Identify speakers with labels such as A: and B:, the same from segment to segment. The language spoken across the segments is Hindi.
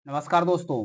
A: नमस्कार दोस्तों।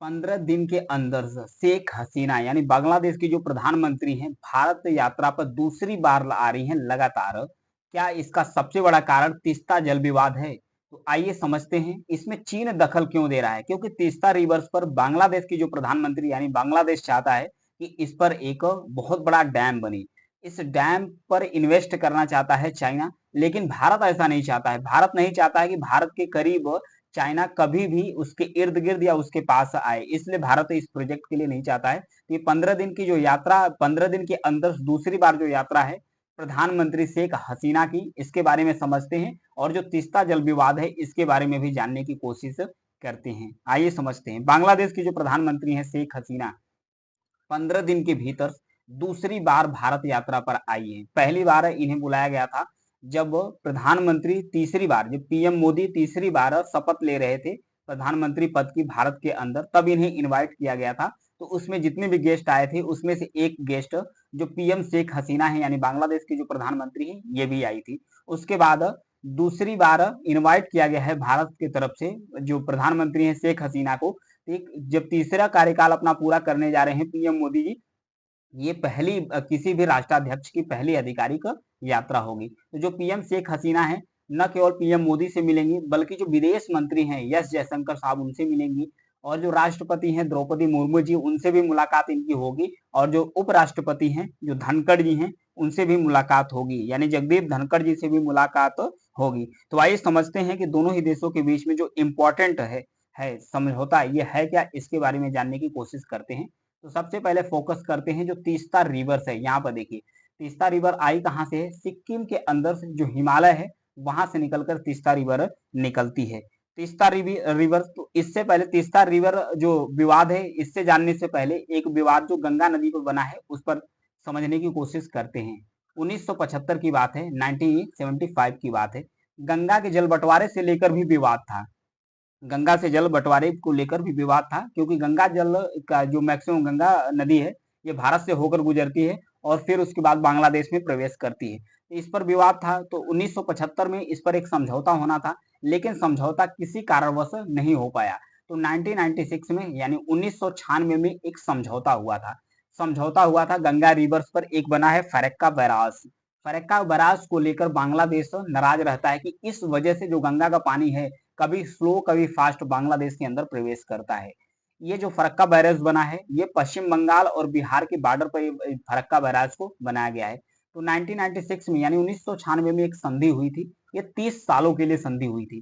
A: 15 दिन के अंदर शेख हसीना यानी बांग्लादेश की जो प्रधानमंत्री हैं भारत यात्रा पर दूसरी बार आ रही हैं लगातार। क्या इसका सबसे बड़ा कारण तीस्ता जल विवाद है? तो आइए समझते हैं इसमें चीन दखल क्यों दे रहा है। क्योंकि तीस्ता रिवर्स पर बांग्लादेश की जो प्रधानमंत्री यानी बांग्लादेश चाहता है कि इस पर एक बहुत बड़ा डैम बने। इस डैम पर इन्वेस्ट करना चाहता है चाइना, लेकिन भारत ऐसा नहीं चाहता है। भारत नहीं चाहता है कि भारत के करीब चाइना कभी भी उसके इर्द-गिर्द या उसके पास आए, इसलिए भारत इस प्रोजेक्ट के लिए नहीं चाहता है। ये 15 दिन की जो यात्रा 15 दिन के अंदर दूसरी बार जो यात्रा है प्रधानमंत्री शेख हसीना की, इसके बारे में समझते हैं और जो तीस्ता जल विवाद है इसके बारे में भी जानने की कोशिश करते हैं। आइए समझते हैं। बांग्लादेश की जो प्रधानमंत्री हैं शेख हसीना 15 दिन के भीतर दूसरी बार भारत यात्रा पर आई है। पहली बार इन्हें बुलाया गया था जब प्रधानमंत्री तीसरी बार जब पीएम मोदी तीसरी बार शपथ ले रहे थे प्रधानमंत्री पद की भारत के अंदर, तब इन्हें इनवाइट किया गया था। तो उसमें जितने भी गेस्ट आए थे उसमें से एक गेस्ट जो पीएम शेख हसीना है यानी बांग्लादेश की जो प्रधानमंत्री है ये भी आई थी। उसके बाद दूसरी बार इनवाइट किया गया है भारत की तरफ से जो प्रधानमंत्री है शेख हसीना को। एक जब तीसरा कार्यकाल अपना पूरा करने जा रहे हैं पीएम मोदी जी, ये पहली किसी भी राष्ट्राध्यक्ष की पहली आधिकारिक यात्रा होगी। तो जो पीएम शेख हसीना है न केवल पीएम मोदी से मिलेंगी बल्कि जो विदेश मंत्री हैं एस जयशंकर साहब उनसे मिलेंगी, और जो राष्ट्रपति हैं द्रौपदी मुर्मू जी उनसे भी मुलाकात इनकी होगी, और जो उपराष्ट्रपति हैं जो धनखड़ जी हैं उनसे भी मुलाकात होगी, यानी जगदीप धनखड़ जी से भी मुलाकात होगी। तो आइए समझते हैं कि दोनों ही देशों के बीच में जो इम्पोर्टेंट है समझौता ये है क्या, इसके बारे में जानने की कोशिश करते हैं। तो सबसे पहले फोकस करते हैं जो तीस्ता रिवर्स है। यहाँ पर देखिए तीस्ता रिवर आई कहाँ से है, सिक्किम के अंदर से जो हिमालय है वहां से निकलकर तीस्ता रिवर निकलती है। तीस्ता रिवर, तो इससे पहले तीस्ता रिवर जो विवाद है इससे जानने से पहले एक विवाद जो गंगा नदी पर बना है उस पर समझने की कोशिश करते हैं। 1975 की बात है, 1975 की बात है। गंगा के जल बंटवारे से लेकर भी विवाद था। गंगा से जल बंटवारे को लेकर भी विवाद था, क्योंकि गंगा जल का जो मैक्सिमम गंगा नदी है ये भारत से होकर गुजरती है और फिर उसके बाद बांग्लादेश में प्रवेश करती है। इस पर विवाद था, तो 1975 में इस पर एक समझौता होना था, लेकिन समझौता किसी कारणवश नहीं हो पाया। तो 1996 में यानी 1996 में एक समझौता हुआ था। समझौता हुआ था गंगा रिवर्स पर, एक बना है फरक्का बैराज। फरक्का बैराज को लेकर बांग्लादेश नाराज रहता है कि इस वजह से जो गंगा का पानी है कभी स्लो कभी फास्ट बांग्लादेश के अंदर प्रवेश करता है। ये जो फरक्का बैराज बना है ये पश्चिम बंगाल और बिहार के बॉर्डर पर फरक्का बैराज को बनाया गया है। तो 1996 में यानी 1996 में एक संधि हुई थी। ये 30 सालों के लिए संधि हुई थी।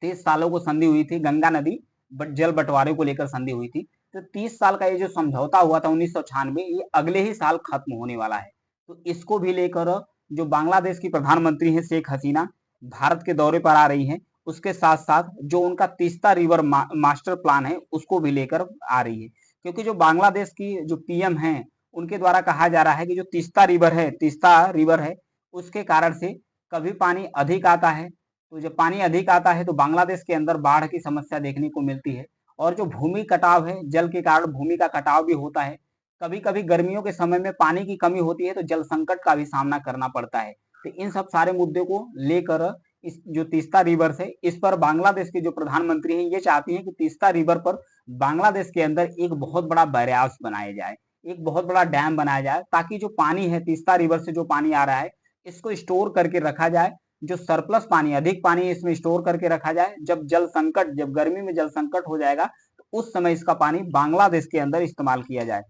A: 30 सालों को संधि हुई थी गंगा नदी जल बंटवारे को लेकर संधि हुई थी। तो 30 साल का ये जो समझौता हुआ था 1996, ये अगले ही साल खत्म होने वाला है। तो इसको भी लेकर जो बांग्लादेश की प्रधानमंत्री है शेख हसीना भारत के दौरे पर आ रही है, उसके साथ साथ जो उनका तीस्ता रिवर मास्टर प्लान है उसको भी लेकर आ रही है। क्योंकि जो बांग्लादेश की जो पीएम है उनके द्वारा कहा जा रहा है कि जो तीस्ता रिवर है उसके कारण से कभी पानी अधिक आता है। तो जब पानी अधिक आता है तो बांग्लादेश के अंदर बाढ़ की समस्या देखने को मिलती है, और जो भूमि कटाव है जल के कारण भूमि का कटाव भी होता है। कभी कभी गर्मियों के समय में पानी की कमी होती है तो जल संकट का भी सामना करना पड़ता है। तो इन सब सारे मुद्दे को लेकर इस जो तीस्ता रिवर है इस पर बांग्लादेश के जो प्रधानमंत्री हैं ये चाहती हैं कि तीस्ता रिवर पर बांग्लादेश के अंदर एक बहुत बड़ा बैराज बनाया जाए, एक बहुत बड़ा डैम बनाया जाए, ताकि जो पानी है तीस्ता रिवर से जो पानी आ रहा है इसको स्टोर करके रखा जाए। जो सरप्लस पानी अधिक पानी इसमें स्टोर करके रखा जाए, जब गर्मी में जल संकट हो जाएगा तो उस समय इसका पानी बांग्लादेश के अंदर इस्तेमाल किया जाए।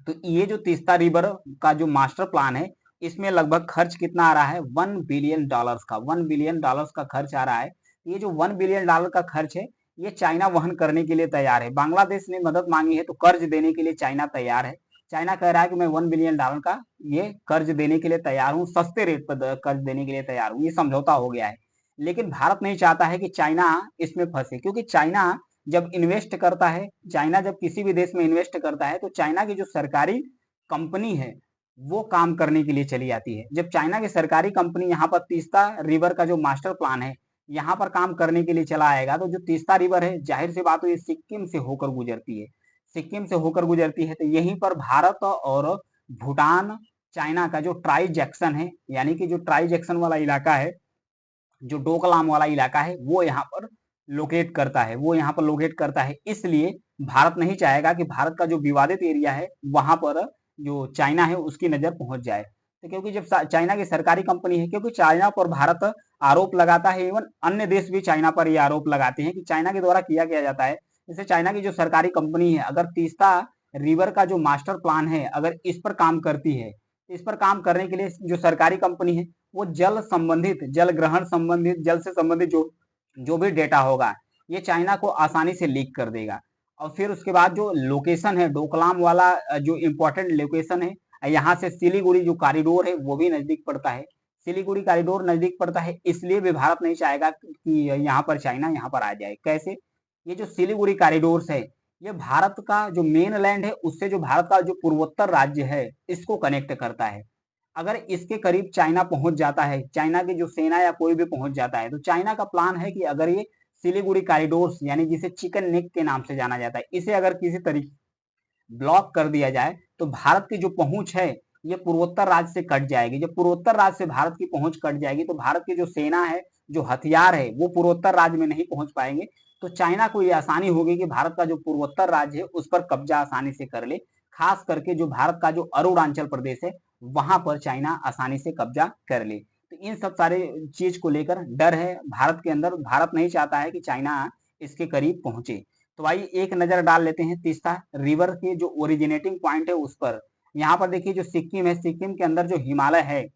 A: तो ये जो तीस्ता रिवर का जो मास्टर प्लान है इसमें लगभग खर्च कितना आ रहा है, $1 बिलियन का खर्च आ रहा है। ये जो $1 बिलियन का खर्च है ये चाइना वहन करने के लिए तैयार है। बांग्लादेश ने मदद मांगी है तो कर्ज देने के लिए चाइना तैयार है। चाइना कह रहा है कि मैं $1 बिलियन का ये कर्ज देने के लिए तैयार हूँ, सस्ते रेट पर कर्ज देने के लिए तैयार हूँ। ये समझौता हो गया है, लेकिन भारत नहीं चाहता है कि चाइना इसमें फंसे, क्योंकि चाइना जब इन्वेस्ट करता है, चाइना जब किसी भी देश में इन्वेस्ट करता है तो चाइना की जो सरकारी कंपनी है वो काम करने के लिए चली जाती है। जब चाइना की सरकारी कंपनी यहाँ पर तीस्ता रिवर का जो मास्टर प्लान है यहाँ पर काम करने के लिए चला आएगा, तो जो तीस्ता रिवर है जाहिर सी बात है ये सिक्किम से होकर गुजरती है। सिक्किम से होकर गुजरती है तो यहीं पर भारत और भूटान चाइना का जो ट्राई जैक्सन है, यानी कि जो ट्राई जैक्सन वाला इलाका है, जो डोकलाम वाला इलाका है वो यहाँ पर लोकेट करता है, वो यहाँ पर लोकेट करता है। इसलिए भारत नहीं चाहेगा कि भारत का जो विवादित एरिया है वहां पर जो चाइना है उसकी नजर पहुंच जाए। तो क्योंकि जब चाइना की सरकारी कंपनी है, क्योंकि चाइना पर भारत आरोप लगाता है, इवन अन्य देश भी चाइना पर ये आरोप लगाते हैं कि चाइना के द्वारा किया क्या जाता है। जैसे चाइना की जो सरकारी कंपनी है, अगर तीस्ता रिवर का जो मास्टर प्लान है अगर इस पर काम करती है, इस पर काम करने के लिए जो सरकारी कंपनी है वो जल संबंधित, जल ग्रहण संबंधित, जल से संबंधित जो जो भी डेटा होगा ये चाइना को आसानी से लीक कर देगा। और फिर उसके बाद जो लोकेशन है डोकलाम वाला, जो इम्पोर्टेंट लोकेशन है, यहाँ से सिलीगुड़ी जो कॉरिडोर है वो भी नजदीक पड़ता है। सिलीगुड़ी कॉरिडोर नजदीक पड़ता है, इसलिए भी भारत नहीं चाहेगा कि यहाँ पर चाइना यहाँ पर आ जाए। कैसे? ये जो सिलीगुड़ी कॉरिडोर है ये भारत का जो मेन लैंड है उससे जो भारत का जो पूर्वोत्तर राज्य है इसको कनेक्ट करता है। अगर इसके करीब चाइना पहुंच जाता है, चाइना की जो सेना या कोई भी पहुंच जाता है, तो चाइना का प्लान है कि अगर ये सिलीगुड़ी कॉरिडोर यानी जिसे चिकन नेक के नाम से जाना जाता है, इसे अगर किसी तरीके ब्लॉक कर दिया जाए तो भारत की जो पहुंच है ये पूर्वोत्तर राज्य से कट जाएगी। जब पूर्वोत्तर राज्य से भारत की पहुंच कट जाएगी तो भारत की जो सेना है, जो हथियार है वो पूर्वोत्तर राज्य में नहीं पहुंच पाएंगे। तो चाइना को ये आसानी होगी कि भारत का जो पूर्वोत्तर राज्य है उस पर कब्जा आसानी से कर ले। खास करके जो भारत का जो अरुणाचल प्रदेश है वहां पर चाइना आसानी से कब्जा कर ले। तो इन सब सारे चीज को लेकर डर है भारत के अंदर। भारत नहीं चाहता है कि चाइना इसके करीब पहुंचे। तो आइए एक नजर डाल लेते हैं तीस्ता रिवर के जो ओरिजिनेटिंग पॉइंट है उस पर। यहाँ पर देखिए जो सिक्किम है, सिक्किम के अंदर जो हिमालय है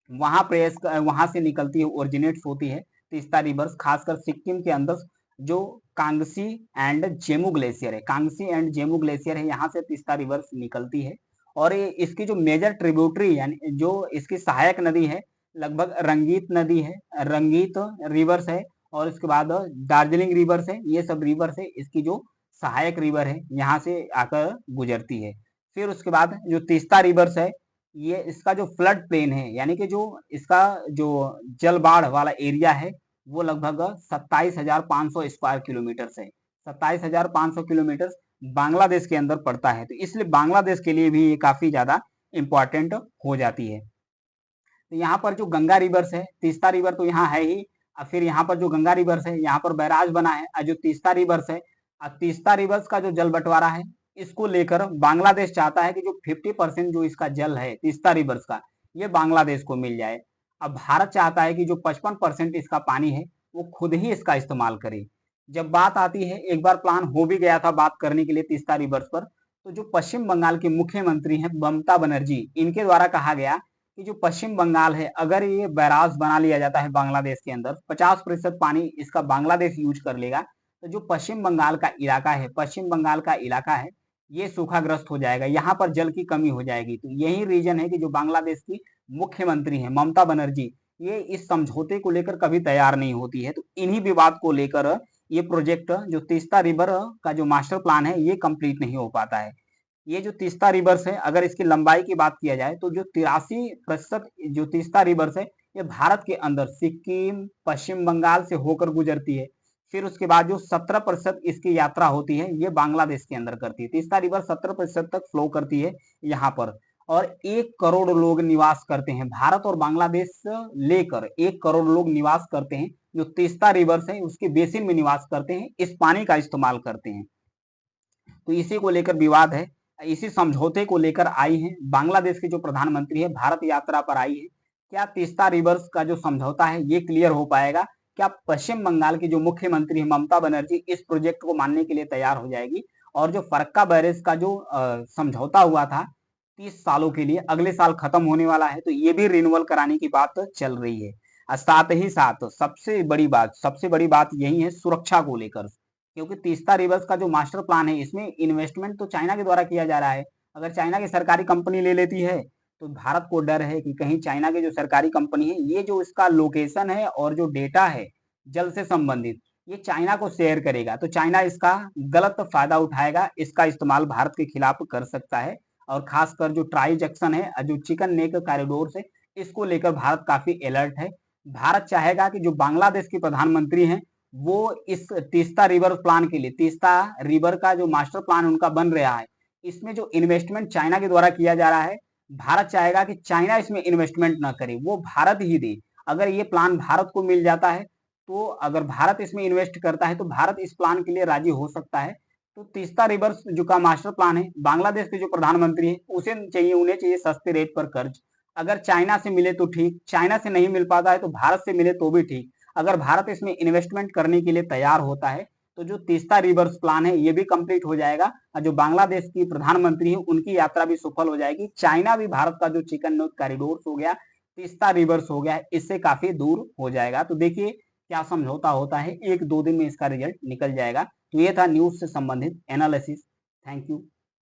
A: वहां से निकलती है, ओरिजिनेट्स होती है तीस्ता रिवर्स। खासकर सिक्किम के अंदर जो कांगसी एंड जेमू ग्लेशियर है, कांगसी एंड जेमू ग्लेशियर है, यहाँ से तीस्ता रिवर्स निकलती है। और ये इसकी जो मेजर ट्रिब्यूटरी यानी जो इसकी सहायक नदी है लगभग रंगीत नदी है, रंगीत रिवर्स है, और इसके बाद दार्जिलिंग रिवर्स है। ये सब रिवर्स है इसकी जो सहायक रिवर है यहाँ से आकर गुजरती है। फिर उसके बाद जो तीस्ता रिवर्स है ये इसका जो फ्लड प्लेन है यानी कि जो इसका जो जल बाढ़ वाला एरिया है वो लगभग 27,500 स्क्वायर किलोमीटर है। 27,500 किलोमीटर बांग्लादेश के अंदर पड़ता है, तो इसलिए बांग्लादेश के लिए भी ये काफी ज्यादा इंपॉर्टेंट हो जाती है। तो यहाँ पर जो गंगा रिवर्स है, तीस्ता रिवर तो यहाँ है ही, और फिर यहाँ पर जो गंगा रिवर्स है यहाँ पर बैराज बना है, और जो तीस्ता रिवर्स है, तीस्ता रिवर्स का जो जल बंटवारा है इसको लेकर बांग्लादेश चाहता है कि जो 50% जो इसका जल है तीस्ता रिवर्स का ये बांग्लादेश को मिल जाए। अब भारत चाहता है कि जो 55% इसका पानी है वो खुद ही इसका इस्तेमाल करे। जब बात आती है, एक बार प्लान हो भी गया था बात करने के लिए तीस्ता रिवर्स पर, तो जो पश्चिम बंगाल के मुख्यमंत्री हैं ममता बनर्जी, इनके द्वारा कहा गया कि जो पश्चिम बंगाल है अगर ये बैराज बना लिया जाता है बांग्लादेश के अंदर, 50% पानी इसका बांग्लादेश यूज कर लेगा, तो जो पश्चिम बंगाल का इलाका है, पश्चिम बंगाल का इलाका है ये सूखाग्रस्त हो जाएगा, यहाँ पर जल की कमी हो जाएगी। तो यही रीजन है कि जो बांग्लादेश की मुख्यमंत्री है ममता बनर्जी ये इस समझौते को लेकर कभी तैयार नहीं होती है। तो इन्हीं विवाद को लेकर ये प्रोजेक्ट जो तीस्ता रिवर का जो मास्टर प्लान है ये कंप्लीट नहीं हो पाता है। ये जो तीस्ता रिवर्स है अगर इसकी लंबाई की बात किया जाए तो जो 83% जो तीस्ता रिवर्स है ये भारत के अंदर सिक्किम पश्चिम बंगाल से होकर गुजरती है। फिर उसके बाद जो 17% इसकी यात्रा होती है ये बांग्लादेश के अंदर करती है। तीस्ता रिवर 17% तक फ्लो करती है यहाँ पर, और 1 करोड़ लोग निवास करते हैं। भारत और बांग्लादेश लेकर 1 करोड़ लोग निवास करते हैं जो तीस्ता रिवर्स है उसके बेसिन में निवास करते हैं, इस पानी का इस्तेमाल करते हैं। तो इसी को लेकर विवाद है, इसी समझौते को लेकर आई है बांग्लादेश के जो प्रधानमंत्री है भारत यात्रा पर आई है। क्या तीस्ता रिवर्स का जो समझौता है ये क्लियर हो पाएगा? क्या पश्चिम बंगाल की जो मुख्यमंत्री है ममता बनर्जी इस प्रोजेक्ट को मानने के लिए तैयार हो जाएगी? और जो फरक्का बैरेज का जो समझौता हुआ था 30 सालों के लिए, अगले साल खत्म होने वाला है, तो ये भी रिन्यूअल कराने की बात चल रही है। साथ ही साथ सबसे बड़ी बात यही है सुरक्षा को लेकर, क्योंकि तीस्ता रिवर्स का जो मास्टर प्लान है इसमें इन्वेस्टमेंट तो चाइना के द्वारा किया जा रहा है। अगर चाइना की सरकारी कंपनी ले लेती है तो भारत को डर है कि कहीं चाइना की जो सरकारी कंपनी है ये जो इसका लोकेशन है और जो डेटा है जल से संबंधित ये चाइना को शेयर करेगा, तो चाइना इसका गलत फायदा उठाएगा, इसका इस्तेमाल भारत के खिलाफ कर सकता है। और खासकर जो ट्राई जंक्शन है, जो चिकन नेक कॉरिडोर से, इसको लेकर भारत काफी अलर्ट है। भारत चाहेगा कि जो बांग्लादेश के प्रधानमंत्री हैं वो इस तीस्ता रिवर प्लान के लिए, तीस्ता रिवर का जो मास्टर प्लान उनका बन रहा है इसमें जो इन्वेस्टमेंट चाइना के द्वारा किया जा रहा है, भारत चाहेगा कि चाइना इसमें इन्वेस्टमेंट ना करे, वो भारत ही दे। अगर ये प्लान भारत को मिल जाता है तो अगर भारत इसमें इन्वेस्ट करता है तो भारत इस प्लान के लिए राजी हो सकता है। तो तीस्ता रिवर्स जो का मास्टर प्लान है, बांग्लादेश के जो प्रधानमंत्री है उसे चाहिए, उन्हें चाहिए सस्ते रेट पर कर्ज। अगर चाइना से मिले तो ठीक, चाइना से नहीं मिल पाता है तो भारत से मिले तो भी ठीक। अगर भारत इसमें इन्वेस्टमेंट करने के लिए तैयार होता है तो जो तीस्ता रिवर्स प्लान है ये भी कंप्लीट हो जाएगा और जो बांग्लादेश की प्रधानमंत्री है उनकी यात्रा भी सफल हो जाएगी। चाइना भी भारत का जो चिकन नोट कॉरिडोर हो गया, तीस्ता रिवर्स हो गया, इससे काफी दूर हो जाएगा। तो देखिए क्या समझौता होता है, 1-2 दिन में इसका रिजल्ट निकल जाएगा। तो ये था न्यूज से संबंधित एनालिसिस। Thank you.